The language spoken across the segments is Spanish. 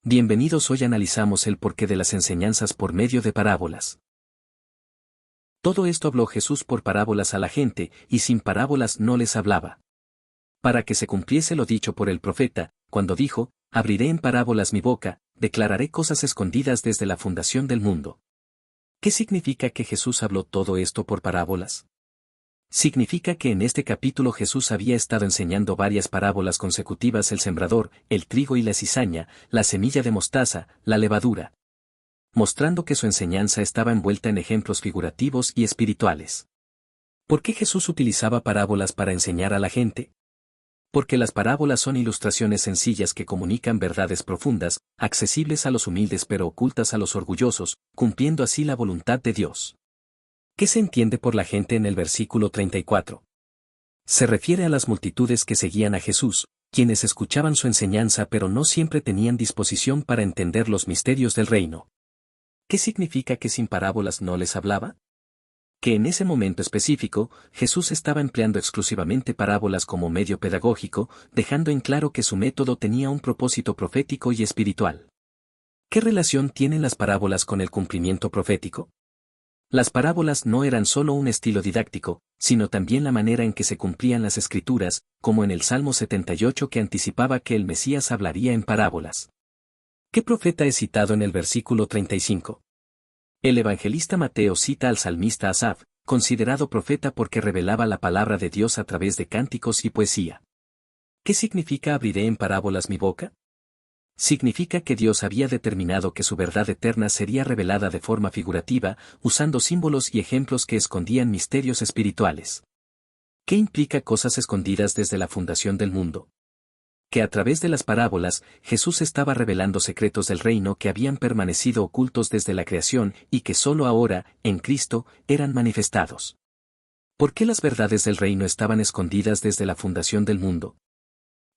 Bienvenidos, hoy analizamos el porqué de las enseñanzas por medio de parábolas. Todo esto habló Jesús por parábolas a la gente, y sin parábolas no les hablaba. Para que se cumpliese lo dicho por el profeta, cuando dijo, abriré en parábolas mi boca, declararé cosas escondidas desde la fundación del mundo. ¿Qué significa que Jesús habló todo esto por parábolas? Significa que en este capítulo Jesús había estado enseñando varias parábolas consecutivas: el sembrador, el trigo y la cizaña, la semilla de mostaza, la levadura, mostrando que su enseñanza estaba envuelta en ejemplos figurativos y espirituales. ¿Por qué Jesús utilizaba parábolas para enseñar a la gente? Porque las parábolas son ilustraciones sencillas que comunican verdades profundas, accesibles a los humildes pero ocultas a los orgullosos, cumpliendo así la voluntad de Dios. ¿Qué se entiende por la gente en el versículo 34? Se refiere a las multitudes que seguían a Jesús, quienes escuchaban su enseñanza pero no siempre tenían disposición para entender los misterios del reino. ¿Qué significa que sin parábolas no les hablaba? Que en ese momento específico, Jesús estaba empleando exclusivamente parábolas como medio pedagógico, dejando en claro que su método tenía un propósito profético y espiritual. ¿Qué relación tienen las parábolas con el cumplimiento profético? Las parábolas no eran solo un estilo didáctico, sino también la manera en que se cumplían las Escrituras, como en el Salmo 78 que anticipaba que el Mesías hablaría en parábolas. ¿Qué profeta es citado en el versículo 35? El evangelista Mateo cita al salmista Asaf, considerado profeta porque revelaba la palabra de Dios a través de cánticos y poesía. ¿Qué significa abriré en parábolas mi boca? Significa que Dios había determinado que su verdad eterna sería revelada de forma figurativa, usando símbolos y ejemplos que escondían misterios espirituales. ¿Qué implica cosas escondidas desde la fundación del mundo? Que a través de las parábolas, Jesús estaba revelando secretos del reino que habían permanecido ocultos desde la creación y que solo ahora, en Cristo, eran manifestados. ¿Por qué las verdades del reino estaban escondidas desde la fundación del mundo?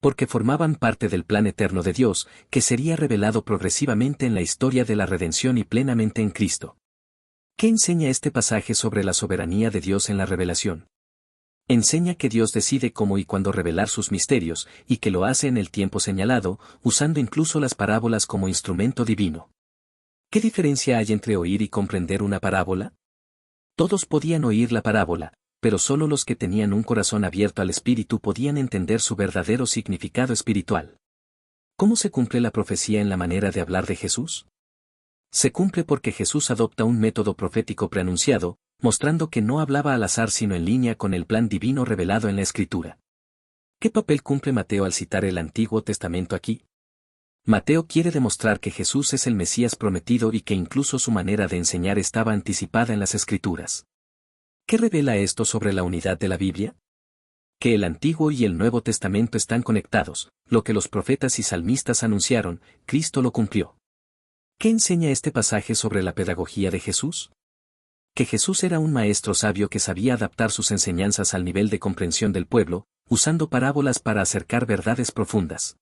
Porque formaban parte del plan eterno de Dios, que sería revelado progresivamente en la historia de la redención y plenamente en Cristo. ¿Qué enseña este pasaje sobre la soberanía de Dios en la revelación? Enseña que Dios decide cómo y cuándo revelar sus misterios, y que lo hace en el tiempo señalado, usando incluso las parábolas como instrumento divino. ¿Qué diferencia hay entre oír y comprender una parábola? Todos podían oír la parábola, pero solo los que tenían un corazón abierto al Espíritu podían entender su verdadero significado espiritual. ¿Cómo se cumple la profecía en la manera de hablar de Jesús? Se cumple porque Jesús adopta un método profético preanunciado, mostrando que no hablaba al azar sino en línea con el plan divino revelado en la Escritura. ¿Qué papel cumple Mateo al citar el Antiguo Testamento aquí? Mateo quiere demostrar que Jesús es el Mesías prometido y que incluso su manera de enseñar estaba anticipada en las Escrituras. ¿Qué revela esto sobre la unidad de la Biblia? Que el Antiguo y el Nuevo Testamento están conectados, lo que los profetas y salmistas anunciaron, Cristo lo cumplió. ¿Qué enseña este pasaje sobre la pedagogía de Jesús? Que Jesús era un maestro sabio que sabía adaptar sus enseñanzas al nivel de comprensión del pueblo, usando parábolas para acercar verdades profundas.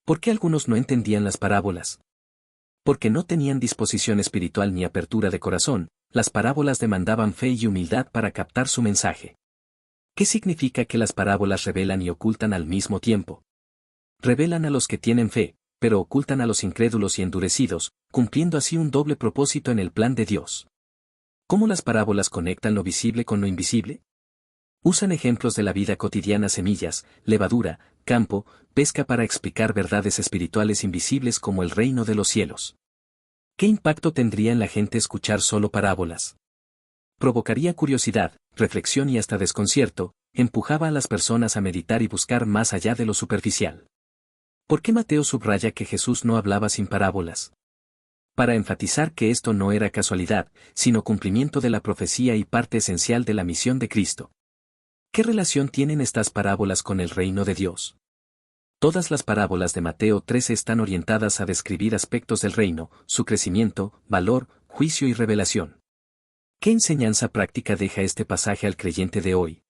¿Por qué algunos no entendían las parábolas? Porque no tenían disposición espiritual ni apertura de corazón. Las parábolas demandaban fe y humildad para captar su mensaje. ¿Qué significa que las parábolas revelan y ocultan al mismo tiempo? Revelan a los que tienen fe, pero ocultan a los incrédulos y endurecidos, cumpliendo así un doble propósito en el plan de Dios. ¿Cómo las parábolas conectan lo visible con lo invisible? Usan ejemplos de la vida cotidiana: semillas, levadura, campo, pesca, para explicar verdades espirituales invisibles como el reino de los cielos. ¿Qué impacto tendría en la gente escuchar solo parábolas? Provocaría curiosidad, reflexión y hasta desconcierto, empujaba a las personas a meditar y buscar más allá de lo superficial. ¿Por qué Mateo subraya que Jesús no hablaba sin parábolas? Para enfatizar que esto no era casualidad, sino cumplimiento de la profecía y parte esencial de la misión de Cristo. ¿Qué relación tienen estas parábolas con el reino de Dios? Todas las parábolas de Mateo 13 están orientadas a describir aspectos del reino, su crecimiento, valor, juicio y revelación. ¿Qué enseñanza práctica deja este pasaje al creyente de hoy?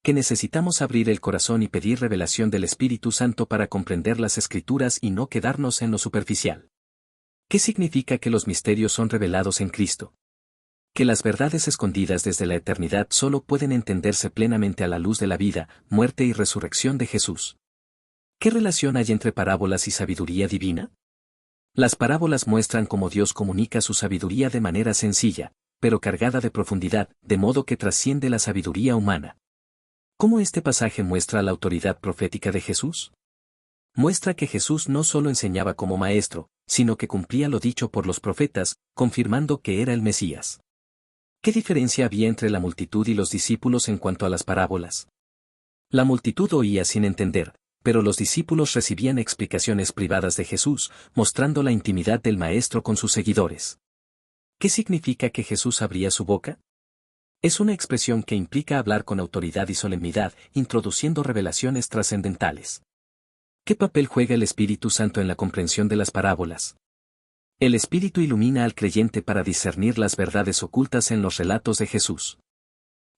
Que necesitamos abrir el corazón y pedir revelación del Espíritu Santo para comprender las Escrituras y no quedarnos en lo superficial. ¿Qué significa que los misterios son revelados en Cristo? Que las verdades escondidas desde la eternidad solo pueden entenderse plenamente a la luz de la vida, muerte y resurrección de Jesús. ¿Qué relación hay entre parábolas y sabiduría divina? Las parábolas muestran cómo Dios comunica su sabiduría de manera sencilla, pero cargada de profundidad, de modo que trasciende la sabiduría humana. ¿Cómo este pasaje muestra la autoridad profética de Jesús? Muestra que Jesús no solo enseñaba como maestro, sino que cumplía lo dicho por los profetas, confirmando que era el Mesías. ¿Qué diferencia había entre la multitud y los discípulos en cuanto a las parábolas? La multitud oía sin entender, pero los discípulos recibían explicaciones privadas de Jesús, mostrando la intimidad del Maestro con sus seguidores. ¿Qué significa que Jesús abría su boca? Es una expresión que implica hablar con autoridad y solemnidad, introduciendo revelaciones trascendentales. ¿Qué papel juega el Espíritu Santo en la comprensión de las parábolas? El Espíritu ilumina al creyente para discernir las verdades ocultas en los relatos de Jesús.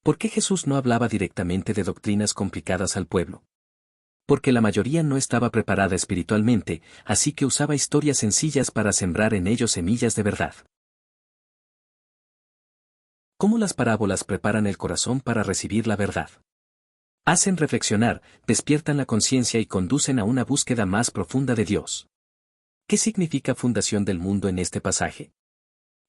¿Por qué Jesús no hablaba directamente de doctrinas complicadas al pueblo? Porque la mayoría no estaba preparada espiritualmente, así que usaba historias sencillas para sembrar en ellos semillas de verdad. ¿Cómo las parábolas preparan el corazón para recibir la verdad? Hacen reflexionar, despiertan la conciencia y conducen a una búsqueda más profunda de Dios. ¿Qué significa fundación del mundo en este pasaje?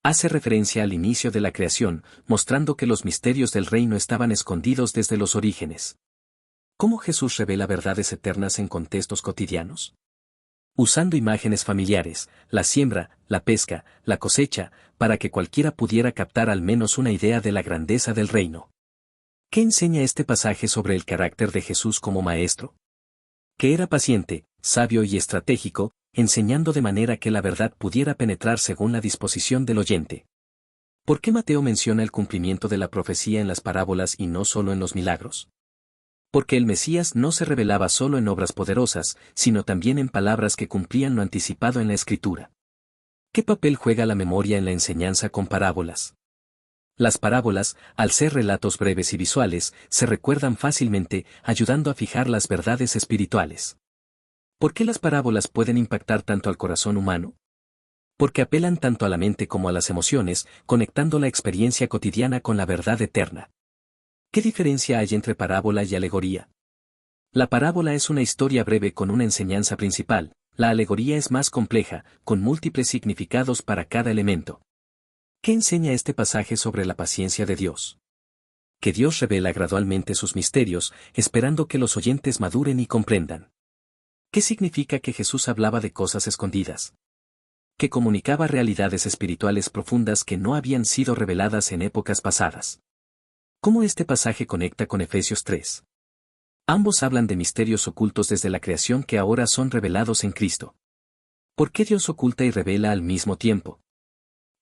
Hace referencia al inicio de la creación, mostrando que los misterios del reino estaban escondidos desde los orígenes. ¿Cómo Jesús revela verdades eternas en contextos cotidianos? Usando imágenes familiares, la siembra, la pesca, la cosecha, para que cualquiera pudiera captar al menos una idea de la grandeza del reino. ¿Qué enseña este pasaje sobre el carácter de Jesús como maestro? Que era paciente, sabio y estratégico, enseñando de manera que la verdad pudiera penetrar según la disposición del oyente. ¿Por qué Mateo menciona el cumplimiento de la profecía en las parábolas y no solo en los milagros? Porque el Mesías no se revelaba solo en obras poderosas, sino también en palabras que cumplían lo anticipado en la Escritura. ¿Qué papel juega la memoria en la enseñanza con parábolas? Las parábolas, al ser relatos breves y visuales, se recuerdan fácilmente, ayudando a fijar las verdades espirituales. ¿Por qué las parábolas pueden impactar tanto al corazón humano? Porque apelan tanto a la mente como a las emociones, conectando la experiencia cotidiana con la verdad eterna. ¿Qué diferencia hay entre parábola y alegoría? La parábola es una historia breve con una enseñanza principal, la alegoría es más compleja, con múltiples significados para cada elemento. ¿Qué enseña este pasaje sobre la paciencia de Dios? Que Dios revela gradualmente sus misterios, esperando que los oyentes maduren y comprendan. ¿Qué significa que Jesús hablaba de cosas escondidas? Que comunicaba realidades espirituales profundas que no habían sido reveladas en épocas pasadas. ¿Cómo este pasaje conecta con Efesios 3? Ambos hablan de misterios ocultos desde la creación que ahora son revelados en Cristo. ¿Por qué Dios oculta y revela al mismo tiempo?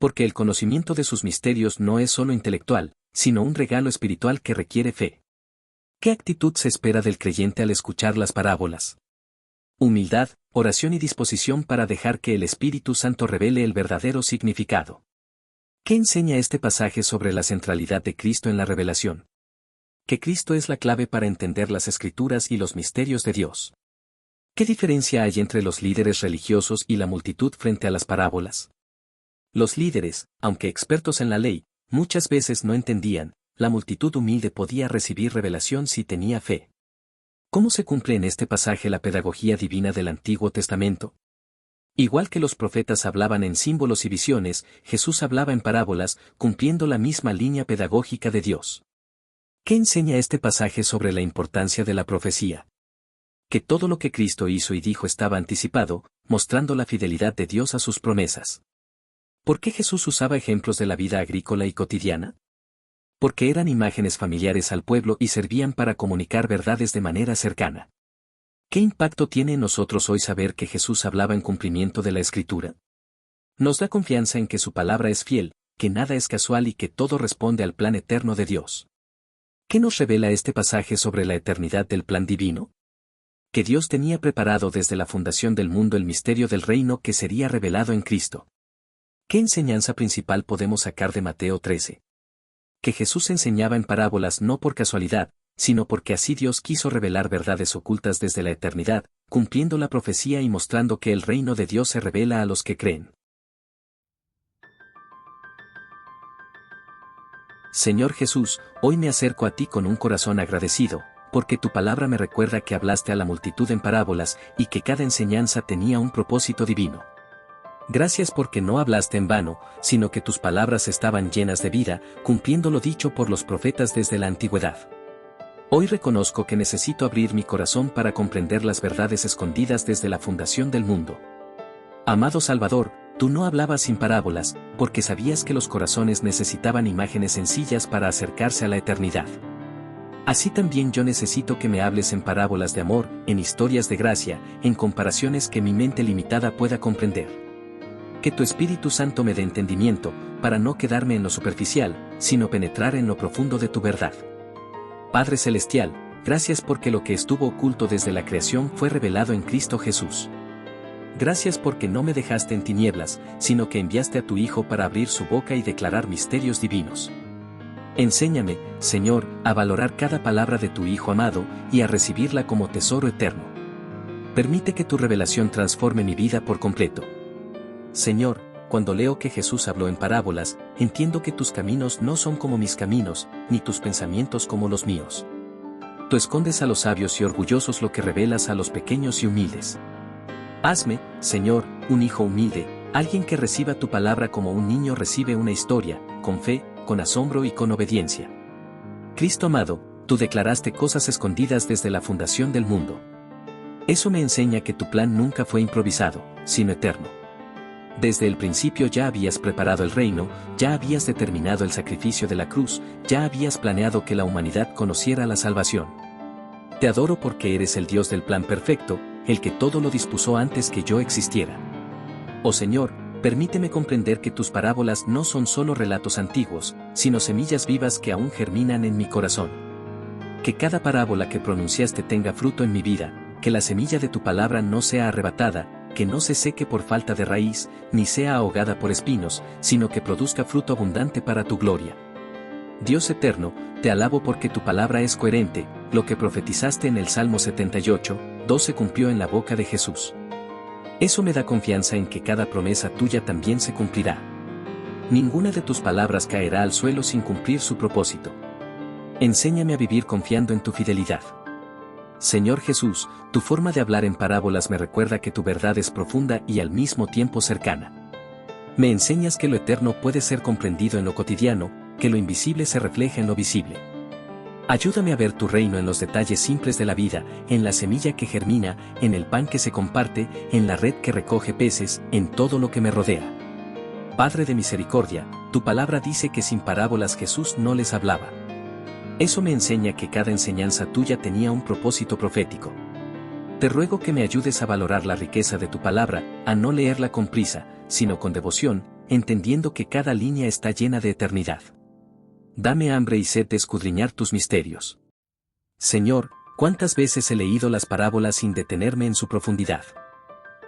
Porque el conocimiento de sus misterios no es solo intelectual, sino un regalo espiritual que requiere fe. ¿Qué actitud se espera del creyente al escuchar las parábolas? Humildad, oración y disposición para dejar que el Espíritu Santo revele el verdadero significado. ¿Qué enseña este pasaje sobre la centralidad de Cristo en la revelación? Que Cristo es la clave para entender las Escrituras y los misterios de Dios. ¿Qué diferencia hay entre los líderes religiosos y la multitud frente a las parábolas? Los líderes, aunque expertos en la ley, muchas veces no entendían, la multitud humilde podía recibir revelación si tenía fe. ¿Cómo se cumple en este pasaje la pedagogía divina del Antiguo Testamento? Igual que los profetas hablaban en símbolos y visiones, Jesús hablaba en parábolas, cumpliendo la misma línea pedagógica de Dios. ¿Qué enseña este pasaje sobre la importancia de la profecía? Que todo lo que Cristo hizo y dijo estaba anticipado, mostrando la fidelidad de Dios a sus promesas. ¿Por qué Jesús usaba ejemplos de la vida agrícola y cotidiana? Porque eran imágenes familiares al pueblo y servían para comunicar verdades de manera cercana. ¿Qué impacto tiene en nosotros hoy saber que Jesús hablaba en cumplimiento de la Escritura? Nos da confianza en que su palabra es fiel, que nada es casual y que todo responde al plan eterno de Dios. ¿Qué nos revela este pasaje sobre la eternidad del plan divino? Que Dios tenía preparado desde la fundación del mundo el misterio del reino que sería revelado en Cristo. ¿Qué enseñanza principal podemos sacar de Mateo 13? Que Jesús enseñaba en parábolas no por casualidad, sino porque así Dios quiso revelar verdades ocultas desde la eternidad, cumpliendo la profecía y mostrando que el reino de Dios se revela a los que creen. Señor Jesús, hoy me acerco a ti con un corazón agradecido, porque tu palabra me recuerda que hablaste a la multitud en parábolas y que cada enseñanza tenía un propósito divino. Gracias porque no hablaste en vano, sino que tus palabras estaban llenas de vida, cumpliendo lo dicho por los profetas desde la antigüedad. Hoy reconozco que necesito abrir mi corazón para comprender las verdades escondidas desde la fundación del mundo. Amado Salvador, tú no hablabas sin parábolas, porque sabías que los corazones necesitaban imágenes sencillas para acercarse a la eternidad. Así también yo necesito que me hables en parábolas de amor, en historias de gracia, en comparaciones que mi mente limitada pueda comprender. Que tu Espíritu Santo me dé entendimiento, para no quedarme en lo superficial, sino penetrar en lo profundo de tu verdad. Padre Celestial, gracias porque lo que estuvo oculto desde la creación fue revelado en Cristo Jesús. Gracias porque no me dejaste en tinieblas, sino que enviaste a tu Hijo para abrir su boca y declarar misterios divinos. Enséñame, Señor, a valorar cada palabra de tu Hijo amado y a recibirla como tesoro eterno. Permite que tu revelación transforme mi vida por completo. Señor, cuando leo que Jesús habló en parábolas, entiendo que tus caminos no son como mis caminos, ni tus pensamientos como los míos. Tú escondes a los sabios y orgullosos lo que revelas a los pequeños y humildes. Hazme, Señor, un hijo humilde, alguien que reciba tu palabra como un niño recibe una historia, con fe, con asombro y con obediencia. Cristo amado, tú declaraste cosas escondidas desde la fundación del mundo. Eso me enseña que tu plan nunca fue improvisado, sino eterno. Desde el principio ya habías preparado el reino, ya habías determinado el sacrificio de la cruz, ya habías planeado que la humanidad conociera la salvación. Te adoro porque eres el Dios del plan perfecto, el que todo lo dispuso antes que yo existiera. Oh Señor, permíteme comprender que tus parábolas no son solo relatos antiguos, sino semillas vivas que aún germinan en mi corazón. Que cada parábola que pronunciaste tenga fruto en mi vida, que la semilla de tu palabra no sea arrebatada, que no se seque por falta de raíz, ni sea ahogada por espinos, sino que produzca fruto abundante para tu gloria. Dios eterno, te alabo porque tu palabra es coherente, lo que profetizaste en el Salmo 78:2 se cumplió en la boca de Jesús. Eso me da confianza en que cada promesa tuya también se cumplirá. Ninguna de tus palabras caerá al suelo sin cumplir su propósito. Enséñame a vivir confiando en tu fidelidad. Señor Jesús, tu forma de hablar en parábolas me recuerda que tu verdad es profunda y al mismo tiempo cercana. Me enseñas que lo eterno puede ser comprendido en lo cotidiano, que lo invisible se refleja en lo visible. Ayúdame a ver tu reino en los detalles simples de la vida, en la semilla que germina, en el pan que se comparte, en la red que recoge peces, en todo lo que me rodea. Padre de misericordia, tu palabra dice que sin parábolas Jesús no les hablaba. Eso me enseña que cada enseñanza tuya tenía un propósito profético. Te ruego que me ayudes a valorar la riqueza de tu palabra, a no leerla con prisa, sino con devoción, entendiendo que cada línea está llena de eternidad. Dame hambre y sed de escudriñar tus misterios. Señor, ¿cuántas veces he leído las parábolas sin detenerme en su profundidad?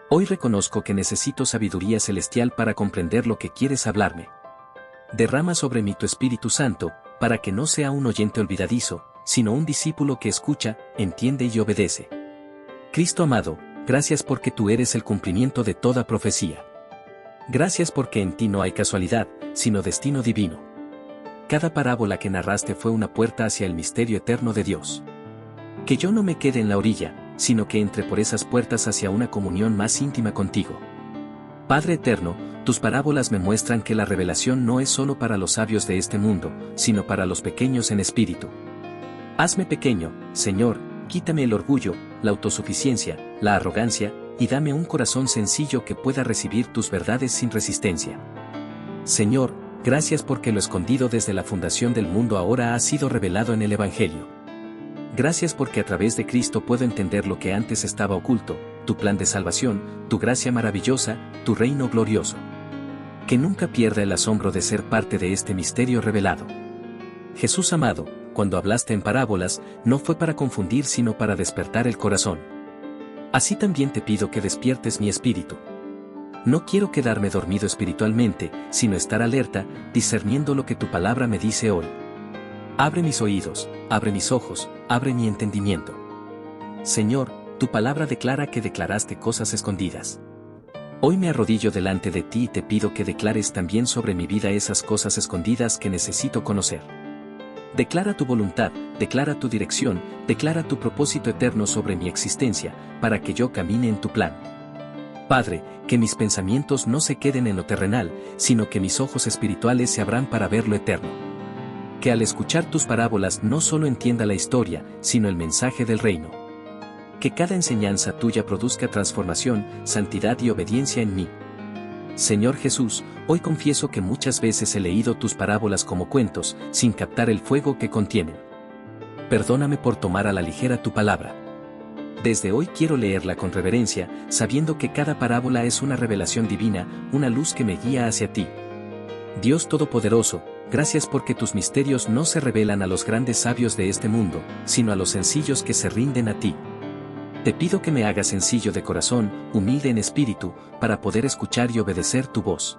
Hoy reconozco que necesito sabiduría celestial para comprender lo que quieres hablarme. Derrama sobre mí tu Espíritu Santo, para que no sea un oyente olvidadizo, sino un discípulo que escucha, entiende y obedece. Cristo amado, gracias porque tú eres el cumplimiento de toda profecía. Gracias porque en ti no hay casualidad, sino destino divino. Cada parábola que narraste fue una puerta hacia el misterio eterno de Dios. Que yo no me quede en la orilla, sino que entre por esas puertas hacia una comunión más íntima contigo. Padre eterno, tus parábolas me muestran que la revelación no es solo para los sabios de este mundo, sino para los pequeños en espíritu. Hazme pequeño, Señor, quítame el orgullo, la autosuficiencia, la arrogancia, y dame un corazón sencillo que pueda recibir tus verdades sin resistencia. Señor, gracias porque lo escondido desde la fundación del mundo ahora ha sido revelado en el Evangelio. Gracias porque a través de Cristo puedo entender lo que antes estaba oculto, tu plan de salvación, tu gracia maravillosa, tu reino glorioso. Que nunca pierda el asombro de ser parte de este misterio revelado. Jesús amado, cuando hablaste en parábolas, no fue para confundir sino para despertar el corazón. Así también te pido que despiertes mi espíritu. No quiero quedarme dormido espiritualmente, sino estar alerta, discerniendo lo que tu palabra me dice hoy. Abre mis oídos, abre mis ojos, abre mi entendimiento. Señor, tu palabra declara que declaraste cosas escondidas. Hoy me arrodillo delante de ti y te pido que declares también sobre mi vida esas cosas escondidas que necesito conocer. Declara tu voluntad, declara tu dirección, declara tu propósito eterno sobre mi existencia, para que yo camine en tu plan. Padre, que mis pensamientos no se queden en lo terrenal, sino que mis ojos espirituales se abran para ver lo eterno. Que al escuchar tus parábolas no solo entienda la historia, sino el mensaje del reino. Que cada enseñanza tuya produzca transformación, santidad y obediencia en mí. Señor Jesús, hoy confieso que muchas veces he leído tus parábolas como cuentos, sin captar el fuego que contienen. Perdóname por tomar a la ligera tu palabra. Desde hoy quiero leerla con reverencia, sabiendo que cada parábola es una revelación divina, una luz que me guía hacia ti. Dios Todopoderoso, gracias porque tus misterios no se revelan a los grandes sabios de este mundo, sino a los sencillos que se rinden a ti. Te pido que me hagas sencillo de corazón, humilde en espíritu, para poder escuchar y obedecer tu voz.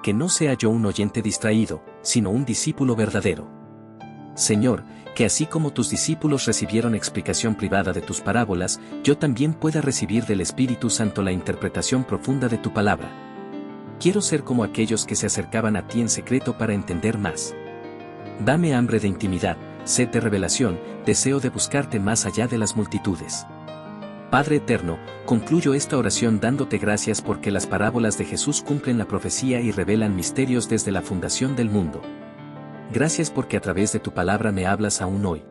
Que no sea yo un oyente distraído, sino un discípulo verdadero. Señor, que así como tus discípulos recibieron explicación privada de tus parábolas, yo también pueda recibir del Espíritu Santo la interpretación profunda de tu palabra. Quiero ser como aquellos que se acercaban a ti en secreto para entender más. Dame hambre de intimidad, sed de revelación, deseo de buscarte más allá de las multitudes. Padre eterno, concluyo esta oración dándote gracias porque las parábolas de Jesús cumplen la profecía y revelan misterios desde la fundación del mundo. Gracias porque a través de tu palabra me hablas aún hoy.